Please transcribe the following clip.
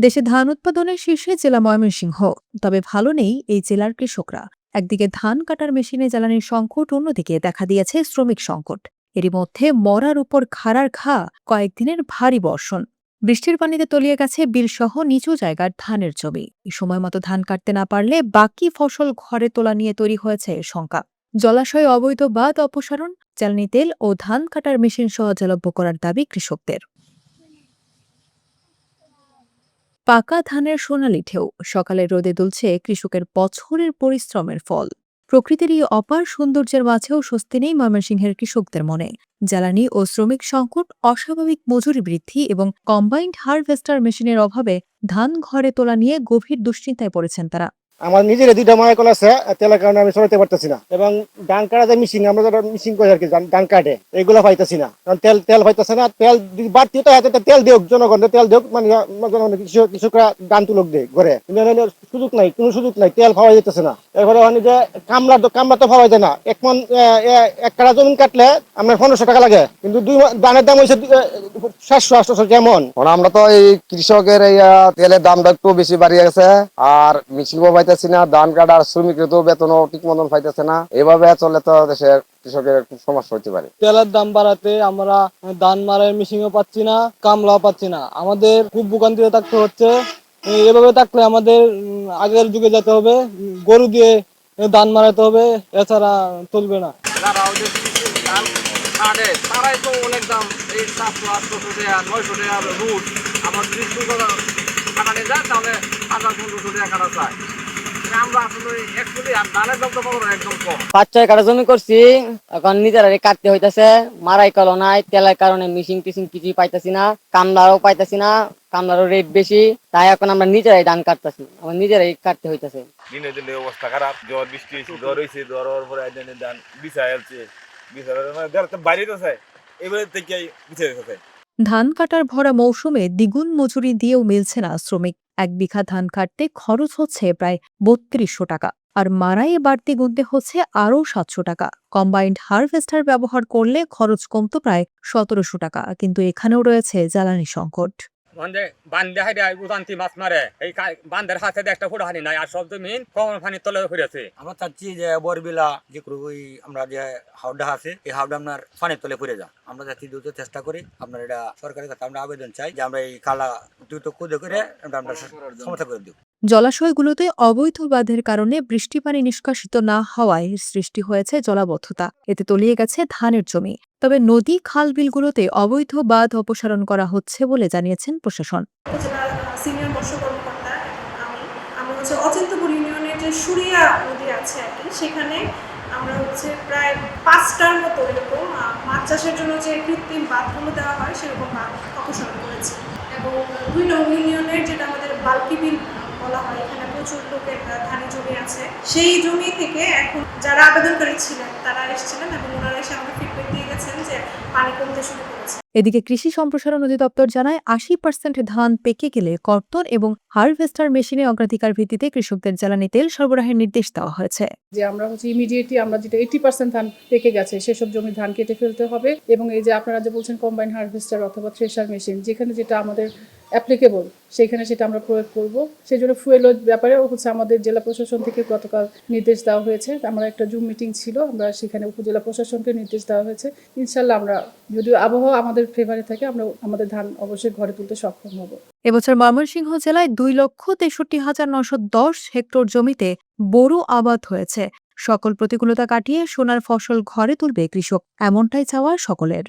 দেশে ধান উৎপাদনের শীর্ষে জেলা ময়মনসিংহ। তবে ভালো নেই এই জেলার কৃষকরা। একদিকে ধান কাটার মেশিনে জ্বালানির সংকট, অন্যদিকে দেখা দিয়েছে শ্রমিক সংকট। এরই মধ্যে মরার উপর খাড়ার ঘা কয়েকদিনের ভারী বর্ষণ। বৃষ্টির পানিতে তলিয়ে গেছে বিলসহ নিচু জায়গার ধানের জমি। সময় মতো ধান কাটতে না পারলে বাকি ফসল ঘরে তোলা নিয়ে তৈরি হয়েছে শঙ্কা। জলাশয়ে অবৈধ বাঁধ অপসারণ, জ্বালানি তেল ও ধান কাটার মেশিন সহজলভ্য করার দাবি কৃষকদের। পাকা ধানের সোনালি ঢেউ সকালে রোদে দুলছে কৃষকের বছরের পরিশ্রমের ফল। প্রকৃতির এই অপার সৌন্দর্যের মাঝেও স্বস্তি নেই ময়মনসিংহের কৃষকদের মনে। জ্বালানি ও শ্রমিক সংকট, অস্বাভাবিক মজুরি বৃদ্ধি এবং কম্বাইন্ড হারভেস্টার মেশিনের অভাবে ধান ঘরে তোলা নিয়ে গভীর দুশ্চিন্তায় পড়েছেন তারা। আমার নিজের দুইটা মায়ের কল আছে, তেলের কারণে আমি চলাতে পারতেছি না। এবং ডান কাটা যে মিশিং, আমরা যারা মিশিং করি আর কি, ডান কাটে এগুলো পাইতেছি না, কারণ তেল তেল পাইতেছে না। তেল বাড়তি তেল দিও, জনগণ তেল দিও, মানে কৃষকরা ধান তুলক দেয় ঘরে, সুযোগ নাই, কোনো সুযোগ নাই, তেল পাওয়া যেতেছে না। এরপরে যে কামলা তো পাওয়া যায় না। এক মন এক কাটা জমিন কাটলে আমার 1500 টাকা লাগে, কিন্তু ধানের দাম হয়েছে 700-800 যেমন। আমরা তো এই কৃষকের এই তেলের দামটা একটু বেশি বাড়িয়ে গেছে, আর মিছিল পাইতেছি না, ধান কাটার শ্রমিকের তো বেতনও ঠিক মতন পাইতেছে না। এভাবে চললে তো দেশের কৃষকের খুব সমস্যা হতে পারে। তেলের দাম বাড়াতে আমরা ধান মারার মেশিনও পাচ্ছি না, কামলাও পাচ্ছি না, আমাদের খুব ভোগান্তিতে থাকতে হচ্ছে। এভাবে থাকলে আমাদের আগের যুগে যেতে হবে, গরু দিয়ে ধান মারাতে হবে, এছাড়া চলবে না। তারাই তো অনেক দাম, এই 700-800 টাকা 900 টাকা রুট। আমার যদি কাটানে যায় তাহলে 1000-1500 টাকা কাটা চায়। আমরা আসলে একচুয়ালি ধানের দাম তো একদম কম। 5-6 কাঠা জমি করছি, এখন নিজেরাই কাটতে হইতাছে। মারাই কলো নাই, তেলের কারণে মিশিং টিশিং কিছুই পাইতাছি না, কামলারও পাইতাছি না, কামলারও রেট বেশি। তাই এখন আমরা নিজেরাই ধান কাটতেছি, আমার নিজেরাই কাটতে হইতাছে। দিনে দিনে অবস্থা খারাপ, ঝড় বৃষ্টি হয়েছে, ঝড় হয়েছে, ঝড় হওয়ার পরে ধান বিছায় আসছে, বাইরে তো চাই, এবারে থেকে বিছাই দিতেছে। ধান কাটার ভরা মৌসুমে দ্বিগুণ মজুরি দিয়েও মিলছে না শ্রমিক। 1 বিঘা ধান কাটতে খরচ হচ্ছে প্রায় 3200 টাকা, আর মারাইয়ে বাড়তি গুনতে হচ্ছে আরও 700 টাকা। কম্বাইন্ড হারভেস্টার ব্যবহার করলে খরচ কমতো প্রায় 1700 টাকা, কিন্তু এখানেও রয়েছে জ্বালানি সংকট। বান্ধে হাইরে উদান্তি মাছ মারে, এই বান্ধের হাতে একটা ফুটো হানি নাই, আর সব জমিন কম পানি তলে পড়েছে। আমরা চাচ্ছি যে বরবিলা যে ওই আমরা যে হাওড়া আছে, এই হাওড়া আপনার পানির তলে পড়ে যা। আমরা যাচ্ছি দ্রুত চেষ্টা করি, আপনার এটা সরকারের কাছে আমরা আবেদন চাই যে আমরা এই কালা দ্রুত খুঁজে করে আমরা সমস্যা করে দিব। জলাশয়গুলোতে অবৈধ বাঁধের কারণে বৃষ্টি পানি নিষ্কাশিত না হওয়ায় সৃষ্টি হয়েছে জলাবদ্ধতা। এতে তলিয়ে গেছে ধানের জমি। তবে নদী খাল বিলগুলোতে অবৈধ বাঁধ অপসারণ করা হচ্ছে বলে জানিয়েছেন প্রশাসন। সিনিয়র মৎস্য কর্মকর্তা আমি অচিন্তপুর ইউনিয়নের যে সুরিয়া নদী আছে আর কি, সেখানে আমরা প্রায় 5টার মতো এরকম মাছ চাষের জন্য যে কৃত্রিম বাঁধগুলো দেওয়া হয় সেরকম বাঁধ অপসারণ করেছি। এবং 2 নং ইউনিয়নের যেটা আমাদের বাল্কি বিল বলা হয়, এখানে প্রচুর লোকের ধানের জমি আছে। সেই জমি থেকে এখন যারা আবেদনকারী ছিলেন তারা এসেছিলেন এবং ওনারা এসে আমাকে ফিডব্যাক দিয়ে গেছেন যে পানি কমতে শুরু করেছে। এদিকে কৃষি সম্প্রসারণ অধিদপ্তর জানায় 80% ধান পেকে গেলে কর্তন এবং হারভেস্টার মেশিনে অগ্রাধিকার ভিত্তিতে কৃষকদের জ্বালানি তেল সরবরাহের নির্দেশ দেওয়া হয়েছে। যে আমরা ইমিডিয়েটলি আমরা যেটা 80% ধান পেকে গেছে সেসব জমি ধান কেটে ফেলতে হবে। এবং এই যে আপনারা যে বলছেন কম্বাইন হারভেস্টার অথবা থ্রেশার মেশিন, যেখানে যেটা আমাদের অ্যাপ্লিকেবল সেখানে সেটা আমরা প্রয়োগ করব। সেই জন্য ফুয়েলের ব্যাপারে আমাদের জেলা প্রশাসন থেকে গতকাল নির্দেশ দেওয়া হয়েছে। আমরা একটা জুম মিটিং ছিল, আমরা সেখানে উপজেলা প্রশাসনকে নির্দেশ দেওয়া হয়েছে। ইনশাল্লাহ আমরা যদি আবহাওয়া আমাদের ফেভারে থাকে আমরা আমাদের ধান অবশ্যই ঘরে তুলতে সক্ষম হব। এবছর ময়মনসিংহ জেলায় 2,63,910 হেক্টর জমিতে বোরো আবাদ হয়েছে। সকল প্রতিকূলতা কাটিয়ে সোনার ফসল ঘরে তুলবে কৃষক, এমনটাই চাওয়া সকলের।